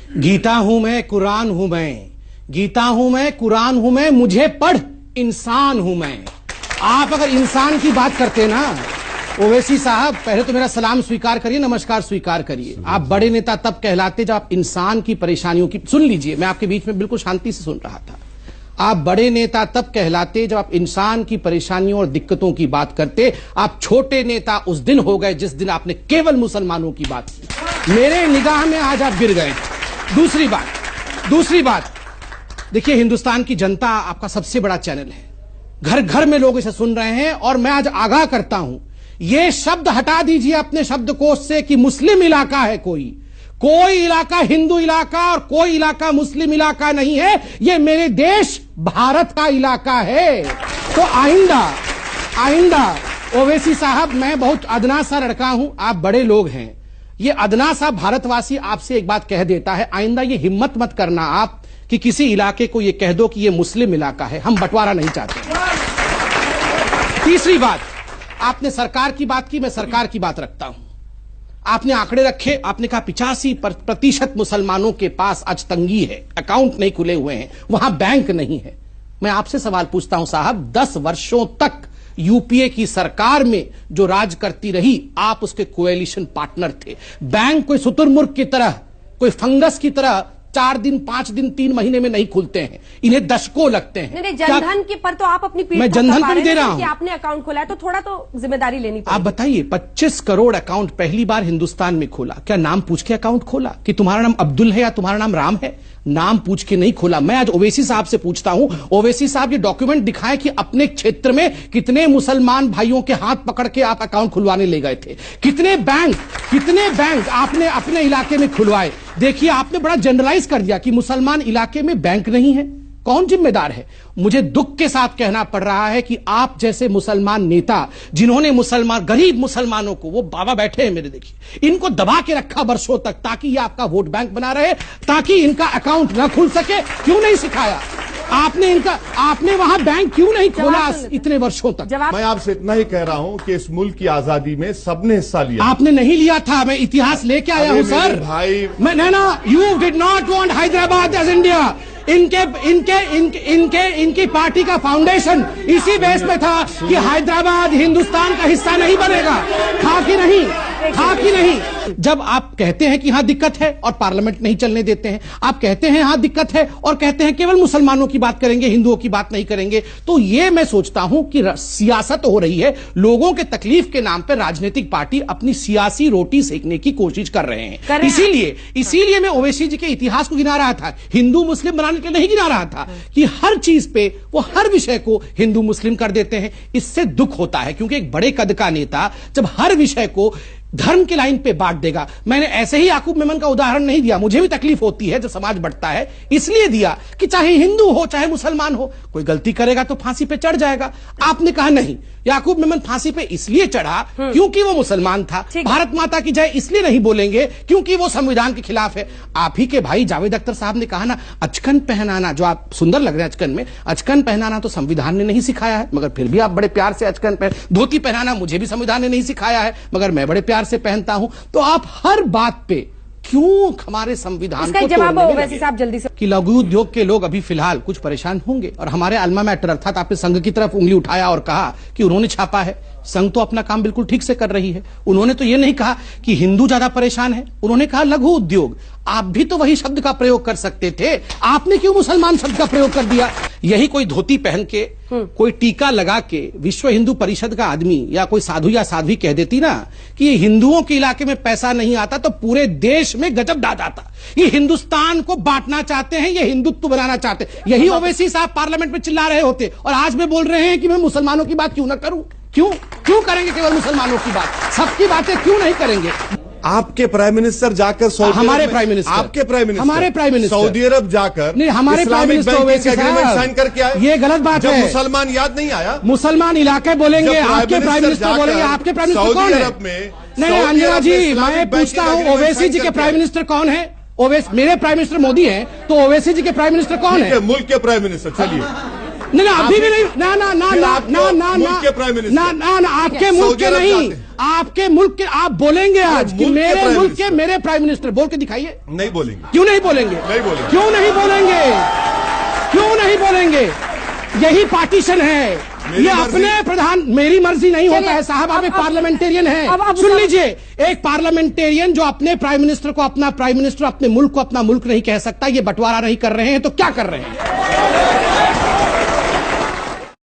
गीता हूं मैं, कुरान हूं मैं, गीता हूं मैं, कुरान हूं मैं, मुझे पढ़ इंसान हूं मैं। आप अगर इंसान की बात करते ना ओवैसी साहब, पहले तो मेरा सलाम स्वीकार करिए, नमस्कार स्वीकार करिए। आप बड़े नेता तब कहलाते जब आप इंसान की परेशानियों की, सुन लीजिए, मैं आपके बीच में बिल्कुल शांति से सुन रहा था। आप बड़े नेता तब कहलाते जब आप इंसान की परेशानियों और दिक्कतों की बात करते। आप छोटे नेता उस दिन हो गए जिस दिन आपने केवल मुसलमानों की बात की। मेरे निगाह में आज आप गिर गए। दूसरी बात देखिए, हिंदुस्तान की जनता आपका सबसे बड़ा चैनल है, घर घर में लोग इसे सुन रहे हैं, और मैं आज आगाह करता हूं, यह शब्द हटा दीजिए अपने शब्दकोश से कि मुस्लिम इलाका है। कोई इलाका हिंदू इलाका और कोई इलाका मुस्लिम इलाका नहीं है। यह मेरे देश भारत का इलाका है। तो आइंदा ओवैसी साहब, मैं बहुत अदना सा लड़का हूं, आप बड़े लोग हैं, ये अदना सा भारतवासी आपसे एक बात कह देता है, आइंदा ये हिम्मत मत करना आप कि किसी इलाके को ये कह दो कि ये मुस्लिम इलाका है। हम बंटवारा नहीं चाहते। तीसरी बात, आपने सरकार की बात की, मैं सरकार की बात रखता हूं। आपने आंकड़े रखे, आपने कहा 85% मुसलमानों के पास आज तंगी है, अकाउंट नहीं खुले हुए हैं, वहां बैंक नहीं है। मैं आपसे सवाल पूछता हूं साहब, 10 वर्षों तक यूपीए की सरकार में जो राज करती रही, आप उसके कोएलिशन पार्टनर थे। बैंक कोई शुतुरमुर्ग की तरह, कोई फंगस की तरह 4 दिन 5 दिन 3 महीने में नहीं खुलते हैं, इन्हें दशकों लगते हैं। नहीं, जनधन के पर तो आप अपनी पीठ मैं जनधन पर दे रहा हूं, आपने अकाउंट खोला है तो थोड़ा तो जिम्मेदारी लेनी पड़ेगी। आप बताइए, 25 करोड़ अकाउंट पहली बार हिंदुस्तान में खोला, क्या नाम पूछ के अकाउंट खोला कि तुम्हारा नाम अब्दुल है या तुम्हारा नाम राम है? नाम पूछ के नहीं खोला। मैं आज ओवैसी साहब से पूछता हूं, ओवैसी साहब ये डॉक्यूमेंट दिखाएं कि अपने क्षेत्र में कितने मुसलमान भाइयों के हाथ पकड़ के आप अकाउंट खुलवाने ले गए थे, कितने बैंक आपने अपने इलाके में खुलवाए। देखिए, आपने बड़ा जनरलाइज कर दिया कि मुसलमान इलाके में बैंक नहीं है। कौन जिम्मेदार है? मुझे दुख के साथ कहना पड़ रहा है कि आप जैसे मुसलमान नेता, जिन्होंने गरीब मुसलमानों को, वो बाबा बैठे हैं मेरे, देखिए, इनको दबा के रखा वर्षों तक ताकि ये आपका वोट बैंक बना रहे, ताकि इनका अकाउंट ना खुल सके। क्यों नहीं सिखाया आपने वहां बैंक क्यों नहीं खोला इतने वर्षों तक? मैं आपसे इतना ही कह रहा हूं कि इस मुल्क की आजादी में सबने हिस्सा लिया। आपने नहीं लिया था, मैं इतिहास लेके आया हूं सर भाई। You did not want Hyderabad as India. इनकी पार्टी का फाउंडेशन इसी बेस में था कि हैदराबाद हिंदुस्तान का हिस्सा नहीं बनेगा। था कि नहीं? जब आप कहते हैं कि यहां दिक्कत है और पार्लियामेंट नहीं चलने देते हैं, आप कहते हैं यहां दिक्कत है और कहते हैं केवल मुसलमानों की बात करेंगे, हिंदुओं की बात नहीं करेंगे, तो यह मैं सोचता हूं कि सियासत हो रही है। लोगों के तकलीफ के नाम पर राजनीतिक पार्टी अपनी सियासी रोटी सेकने की कोशिश कर रहे हैं। इसीलिए मैं ओवैसी जी के इतिहास को गिना रहा था, हिंदू मुस्लिम बनाने के लिए नहीं गिना रहा था कि हर चीज पे वो हर विषय को हिंदू मुस्लिम कर देते हैं। इससे दुख होता है, क्योंकि एक बड़े कद का नेता जब हर विषय को धर्म के लाइन पे बांट देगा। मैंने ऐसे ही याकूब मेमन का उदाहरण नहीं दिया, मुझे भी तकलीफ होती है जब समाज बढ़ता है, इसलिए दिया कि चाहे हिंदू हो चाहे मुसलमान हो, कोई गलती करेगा तो फांसी पे चढ़ जाएगा। आपने कहा नहीं, याकूब मेमन फांसी पे इसलिए चढ़ा क्योंकि वो मुसलमान था। भारत माता की जय इसलिए नहीं बोलेंगे क्योंकि वो संविधान के खिलाफ है। आप ही के भाई जावेद अख्तर साहब ने कहा ना, अचकन पहनाना, जो आप सुंदर लग रहे हैं अचकन में, अचकन पहनाना तो संविधान ने नहीं सिखाया है, मगर फिर भी आप बड़े प्यार से अचकन पहन। धोती पहनाना मुझे भी संविधान ने नहीं सिखाया है, मगर मैं बड़े प्यार से पहनता हूं। तो आप हर बात पे क्यों हमारे संविधान को जवाब ओवैसी साहब जल्दी से कि लघु उद्योग के लोग अभी फिलहाल कुछ परेशान होंगे, और हमारे अल्मा मैटर अर्थात आपने संघ की तरफ उंगली उठाया और कहा कि उन्होंने छापा है। संघ तो अपना काम बिल्कुल ठीक से कर रही है। उन्होंने तो यह नहीं कहा कि हिंदू ज्यादा परेशान है, उन्होंने कहा लघु उद्योग। आप भी तो वही शब्द का प्रयोग कर सकते थे, आपने क्यों मुसलमान शब्द का प्रयोग कर दिया? यही कोई धोती पहन के, कोई टीका लगा के विश्व हिंदू परिषद का आदमी या कोई साधु या साध्वी कह देती ना कि हिंदुओं के इलाके में पैसा नहीं आता, तो पूरे देश में गजब डाल जाता। ये हिंदुस्तान को बांटना चाहते हैं, ये हिंदुत्व बनाना चाहते हैं। यही ओवैसी साहब पार्लियामेंट में चिल्ला रहे होते, और आज में बोल रहे हैं कि मैं मुसलमानों की बात क्यों ना करूं। क्यों करेंगे केवल मुसलमानों की बात? सबकी बातें क्यों नहीं करेंगे? आपके प्राइम मिनिस्टर जाकर हमारे प्राइम मिनिस्टर सऊदी अरब जाकर नहीं, हमारे प्राइम मिनिस्टर एग्रीमेंट साइन करके आए। ये गलत बात है। मुसलमान याद नहीं आया? मुसलमान इलाके बोलेंगे, आपके प्राइम मिनिस्टर बोलेंगे। आपके प्राइम मिनिस्टर कौन है? नहीं अंजना जी, मैं पूछता हूँ ओवैसी जी के प्राइम मिनिस्टर कौन है? मेरे प्राइम मिनिस्टर मोदी है, तो ओवैसी जी के प्राइम मिनिस्टर कौन है? मुल्क के प्राइम मिनिस्टर। चलिए, नहीं अभी भी नहीं, ना आपके मुल्क के नहीं, आपके मुल्क के आप बोलेंगे आज कि मुल्क के मेरे प्राइम मुल्क के मिनिस्टर। मेरे प्राइम मिनिस्टर, बोल के दिखाइए। नहीं बोलेंगे। क्यों नहीं बोलेंगे? नहीं बोलेंगे। क्यों नहीं बोलेंगे? क्यों नहीं बोलेंगे? यही पार्टीशन है। ये अपने प्रधान, मेरी मर्जी नहीं होता है साहब, आप एक पार्लियामेंटेरियन है। सुन लीजिए, एक पार्लियामेंटेरियन जो अपने प्राइम मिनिस्टर को अपना प्राइम मिनिस्टर, अपने मुल्क को अपना मुल्क नहीं कह सकता, ये बंटवारा नहीं कर रहे हैं तो क्या कर रहे हैं?